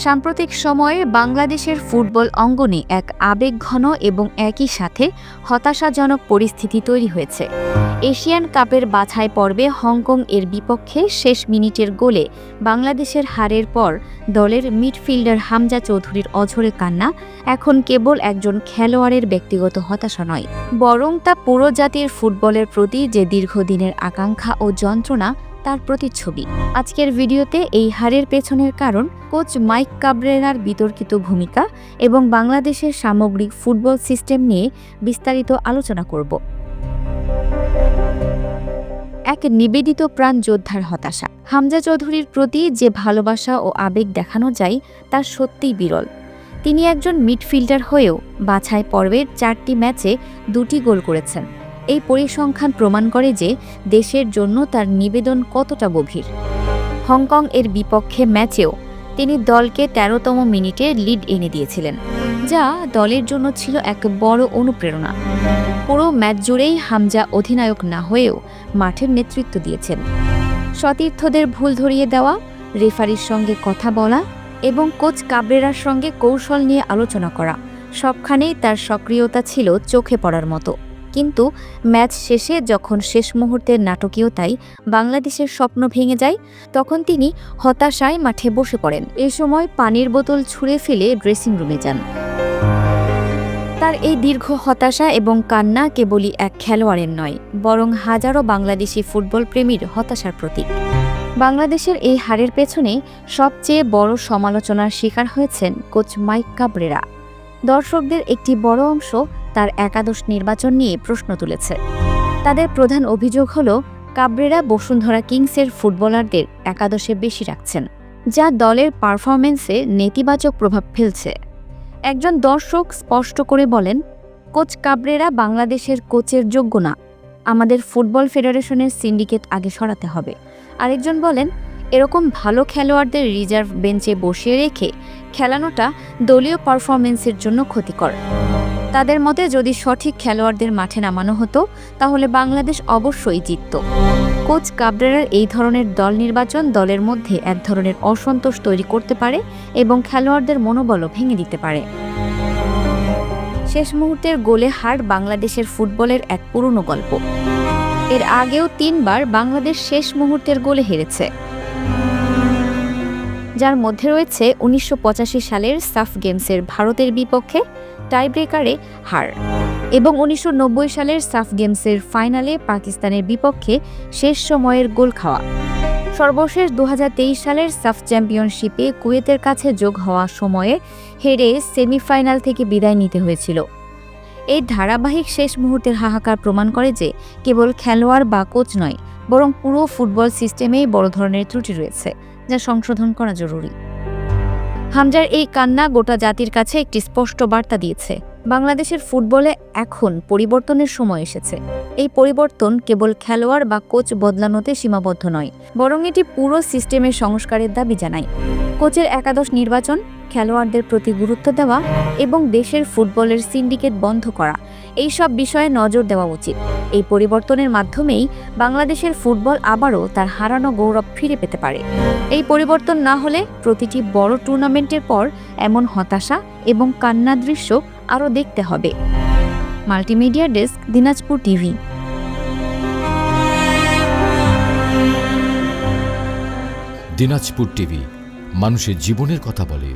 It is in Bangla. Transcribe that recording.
সাম্প্রতিক সময়ে বাংলাদেশের ফুটবল অঙ্গনে এক আবেগঘন এবং একই সাথে হতাশাজনক পরিস্থিতি তৈরি হয়েছে। এশিয়ান কাপের বাছাই পর্বে হংকং এর বিপক্ষে শেষ মিনিটের গোলে বাংলাদেশের হারের পর দলের মিডফিল্ডার হামজা চৌধুরীর অঝরে কান্না এখন কেবল একজন খেলোয়াড়ের ব্যক্তিগত হতাশা নয়, বরং তা পুরো জাতির ফুটবলের প্রতি যে দীর্ঘদিনের আকাঙ্ক্ষা ও যন্ত্রণা তার প্রতিচ্ছবি। আজকের ভিডিওতে এই হারের পেছনের কারণ, কোচ মাইক কাবরেরার বিতর্কিত ভূমিকা এবং বাংলাদেশের সামগ্রিক ফুটবল সিস্টেম নিয়ে বিস্তারিত আলোচনা করব। এক নিবেদিত প্রাণ যোদ্ধার হতাশা। হামজা চৌধুরীর প্রতি যে ভালোবাসা ও আবেগ দেখানো যায় তা সত্যিই বিরল। তিনি একজন মিডফিল্ডার হয়েও বাছাই পর্বের 4টি ম্যাচে 2টি গোল করেছেন। এই পরিসংখ্যান প্রমাণ করে যে দেশের জন্য তার নিবেদন কতটা গভীর। হংকং এর বিপক্ষে ম্যাচেও তিনি দলকে 13তম মিনিটে লিড এনে দিয়েছিলেন, যা দলের জন্য ছিল এক বড় অনুপ্রেরণা। পুরো ম্যাচ জুড়েই হামজা অধিনায়ক না হয়েও মাঠের নেতৃত্ব দিয়েছেন। সতীর্থদের ভুল ধরিয়ে দেওয়া, রেফারির সঙ্গে কথা বলা এবং কোচ কাবরেরার সঙ্গে কৌশল নিয়ে আলোচনা করা, সবখানেই তার সক্রিয়তা ছিল চোখে পড়ার মতো। কিন্তু ম্যাচ শেষে যখন শেষ মুহূর্তের নাটকীয়তায় বাংলাদেশের স্বপ্ন ভেঙে যায়, তখন তিনি হতাশায় মাঠে বসে পড়েন। এ সময় পানির বোতল ছুঁড়ে ফেলে ড্রেসিং রুমে যান। তার এই দীর্ঘ হতাশা এবং কান্না কেবলই এক খেলোয়াড়ের নয়, বরং হাজারো বাংলাদেশি ফুটবল প্রেমীর হতাশার প্রতীক। বাংলাদেশের এই হারের পেছনে সবচেয়ে বড় সমালোচনার শিকার হয়েছেন কোচ মাইক কাবরেরা। দর্শকদের একটি বড় অংশ তার একাদশ নির্বাচন নিয়ে প্রশ্ন তুলেছে। তাদের প্রধান অভিযোগ হল কাবরেরা বসুন্ধরা কিংসের ফুটবলারদের একাদশে বেশি রাখছেন, যা দলের পারফরম্যান্সে নেতিবাচক প্রভাব ফেলছে। একজন দর্শক স্পষ্ট করে বলেন, কোচ কাবরেরা বাংলাদেশের কোচের যোগ্য না, আমাদের ফুটবল ফেডারেশনের সিন্ডিকেট আগে সরাতে হবে। আরেকজন বলেন, এরকম ভালো খেলোয়াড়দের রিজার্ভ বেঞ্চে বসিয়ে রেখে খেলানোটা দলীয় পারফরম্যান্সের জন্য ক্ষতিকর। তাদের মতে যদি সঠিক খেলোয়াড়দের মাঠে নামানো হতো তাহলে বাংলাদেশ অবশ্যই জিতত। কোচ কাবরেরার এই ধরনের দল নির্বাচন দলের মধ্যে এক ধরনের অসন্তোষ তৈরি করতে পারে এবং খেলোয়াড়দের মনোবলও ভেঙে দিতে পারে। শেষ মুহূর্তের গোলে হার বাংলাদেশের ফুটবলের এক পুরনো গল্প। এর আগেও 3বার বাংলাদেশ শেষ মুহূর্তের গোলে হেরেছে, যার মধ্যে রয়েছে 1985 সালের সাফ গেমসের ভারতের বিপক্ষে টাইব্রেকারে হার এবং 1990 সালের সাফ গেমসের ফাইনালে পাকিস্তানের বিপক্ষে শেষ সময়ের গোল খাওয়া। সর্বশেষ 2023 সালের সাফ চ্যাম্পিয়নশিপে কুয়েতের কাছে যোগ হওয়া সময়ে হেরে সেমিফাইনাল থেকে বিদায় নিতে হয়েছিল। এই ধারাবাহিক শেষ মুহূর্তের হাহাকার প্রমাণ করে যে কেবল খেলোয়াড় বা কোচ নয়, বরং পুরো ফুটবল সিস্টেমেই বড় ধরনের ত্রুটি রয়েছে, যা সংশোধন করা জরুরি। হামজার এই কান্না গোটা জাতির কাছে একটি স্পষ্ট বার্তা দিয়েছে, বাংলাদেশের ফুটবলে এখন পরিবর্তনের সময় এসেছে। এই পরিবর্তন কেবল খেলোয়াড় বা কোচ বদলানোতে সীমাবদ্ধ নয়, বরং এটি পুরো সিস্টেমের সংস্কারের দাবি জানায়। কোচের একাদশ নির্বাচন, খেলোয়াড়দের প্রতি গুরুত্ব দেওয়া এবং দেশের ফুটবলের সিন্ডিকেট বন্ধ করা, এই সব বিষয়ে নজর দেওয়া উচিত। এই পরিবর্তনের মাধ্যমেই বাংলাদেশের ফুটবল আবারও তার হারানো গৌরব ফিরে পেতে পারে। এই পরিবর্তন না হলে প্রতিটি বড় টুর্নামেন্টের পর এমন হতাশা এবং কান্নার দৃশ্য আরও দেখতে হবে। Multimedia desk, Dinajpur TV. Dinajpur TV মানুষের জীবনের কথা বলে।